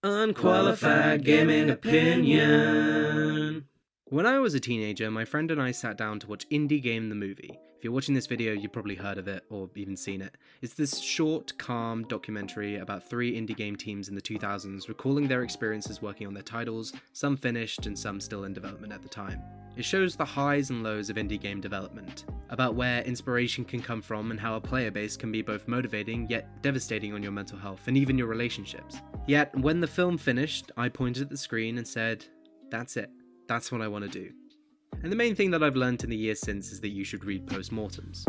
Unqualified gaming opinion. When I was a teenager, my friend and I sat down to watch Indie Game the Movie. If you're watching this video, you've probably heard of it or even seen it. It's this short, calm documentary about 3 indie game teams in the 2000s recalling their experiences working on their titles, some finished and some still in development at the time. It shows the highs and lows of indie game development, about where inspiration can come from and how a player base can be both motivating yet devastating on your mental health and even your relationships. Yet, when the film finished, I pointed at the screen and said, "That's it. That's what I want to do." And the main thing that I've learned in the years since is that you should read postmortems.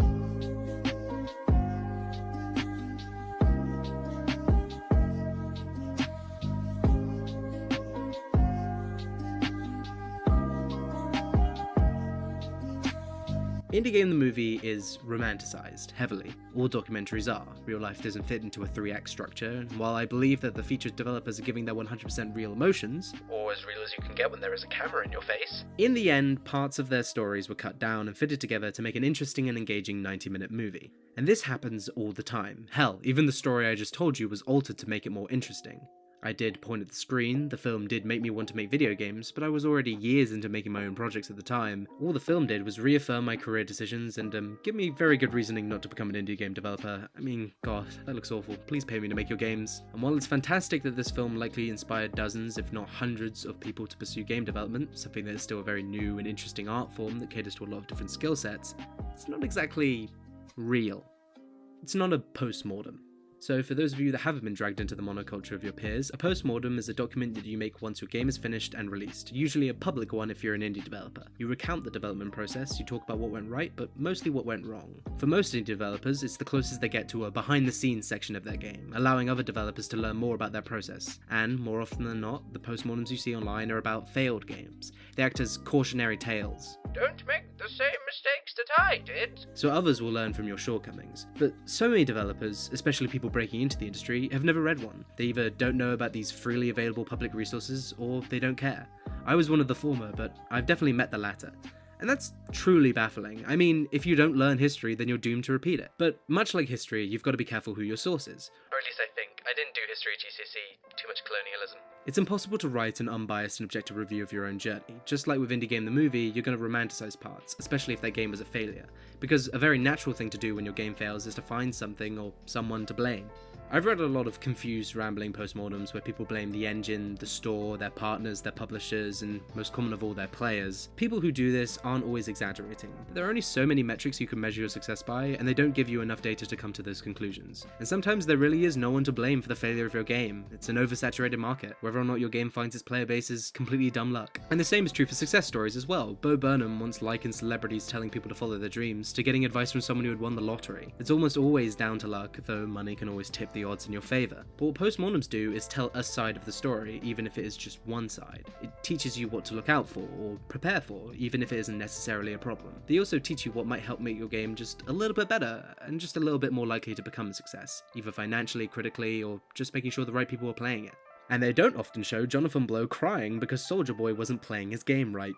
Indie Game the Movie is romanticized, heavily. All documentaries are. Real life doesn't fit into a 3-act structure, and while I believe that the featured developers are giving their 100% real emotions, or as real as you can get when there is a camera in your face, in the end, parts of their stories were cut down and fitted together to make an interesting and engaging 90-minute movie. And this happens all the time. Hell, even the story I just told you was altered to make it more interesting. I did point at the screen, the film did make me want to make video games, but I was already years into making my own projects at the time. All the film did was reaffirm my career decisions and give me very good reasoning not to become an indie game developer. I mean, god, that looks awful. Please pay me to make your games. And while it's fantastic that this film likely inspired dozens, if not hundreds, of people to pursue game development, something that is still a very new and interesting art form that caters to a lot of different skill sets, it's not exactly real. It's not a post-mortem. So for those of you that haven't been dragged into the monoculture of your peers, a postmortem is a document that you make once your game is finished and released, usually a public one if you're an indie developer. You recount the development process, you talk about what went right, but mostly what went wrong. For most indie developers, it's the closest they get to a behind-the-scenes section of their game, allowing other developers to learn more about their process. And, more often than not, the postmortems you see online are about failed games. They act as cautionary tales. Don't make the same mistakes that I did. So others will learn from your shortcomings. But so many developers, especially people breaking into the industry, have never read one. They either don't know about these freely available public resources, or they don't care. I was one of the former, but I've definitely met the latter. And that's truly baffling. I mean, if you don't learn history, then you're doomed to repeat it. But much like history, you've got to be careful who your source is. Or at least I think. I didn't do history at GCSE. Too much colonialism. It's impossible to write an unbiased and objective review of your own journey. Just like with Indie Game the Movie, you're going to romanticize parts, especially if that game was a failure. Because a very natural thing to do when your game fails is to find something or someone to blame. I've read a lot of confused, rambling postmortems where people blame the engine, the store, their partners, their publishers, and most common of all, their players. People who do this aren't always exaggerating. There are only so many metrics you can measure your success by, and they don't give you enough data to come to those conclusions. And sometimes there really is no one to blame for the failure of your game. It's an oversaturated market. Whether or not your game finds its player base is completely dumb luck. And the same is true for success stories as well. Bo Burnham once likened celebrities telling people to follow their dreams to getting advice from someone who had won the lottery. It's almost always down to luck, though money can always tip the odds in your favor. But what postmortems do is tell a side of the story, even if it is just one side. It teaches you what to look out for, or prepare for, even if it isn't necessarily a problem. They also teach you what might help make your game just a little bit better, and just a little bit more likely to become a success, either financially, critically, or just making sure the right people are playing it. And they don't often show Jonathan Blow crying because Soulja Boy wasn't playing his game right.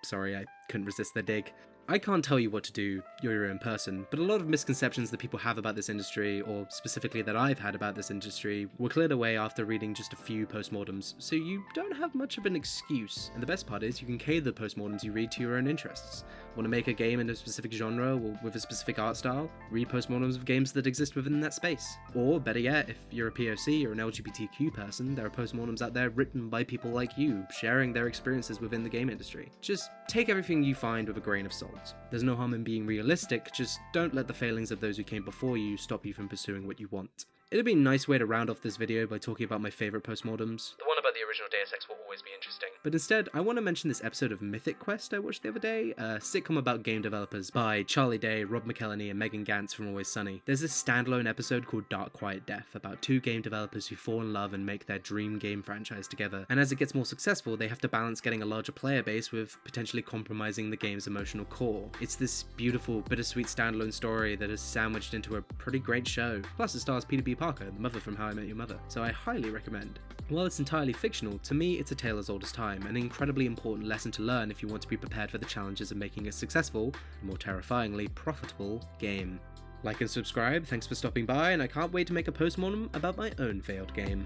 Sorry, I couldn't resist the dig. I can't tell you what to do, you're your own person, but a lot of misconceptions that people have about this industry, or specifically that I've had about this industry, were cleared away after reading just a few postmortems, so you don't have much of an excuse. And the best part is, you can cater the postmortems you read to your own interests. Want to make a game in a specific genre, or with a specific art style? Read postmortems of games that exist within that space. Or, better yet, if you're a POC or an LGBTQ person, there are postmortems out there written by people like you, sharing their experiences within the game industry. Just take everything you find with a grain of salt. There's no harm in being realistic, just don't let the failings of those who came before you stop you from pursuing what you want. It'd be a nice way to round off this video by talking about my favourite postmortems. The one about the original Deus Ex will always be interesting. But instead, I want to mention this episode of Mythic Quest I watched the other day, a sitcom about game developers by Charlie Day, Rob McElhenney, and Megan Gantz from Always Sunny. There's this standalone episode called Dark Quiet Death about 2 game developers who fall in love and make their dream game franchise together. And as it gets more successful, they have to balance getting a larger player base with potentially compromising the game's emotional core. It's this beautiful, bittersweet standalone story that is sandwiched into a pretty great show. Plus it stars Peter B. Parker, the mother from How I Met Your Mother, so I highly recommend. While it's entirely fictional, to me it's a tale as old as time, an incredibly important lesson to learn if you want to be prepared for the challenges of making a successful, and more terrifyingly profitable, game. Like and subscribe, thanks for stopping by, and I can't wait to make a postmortem about my own failed game.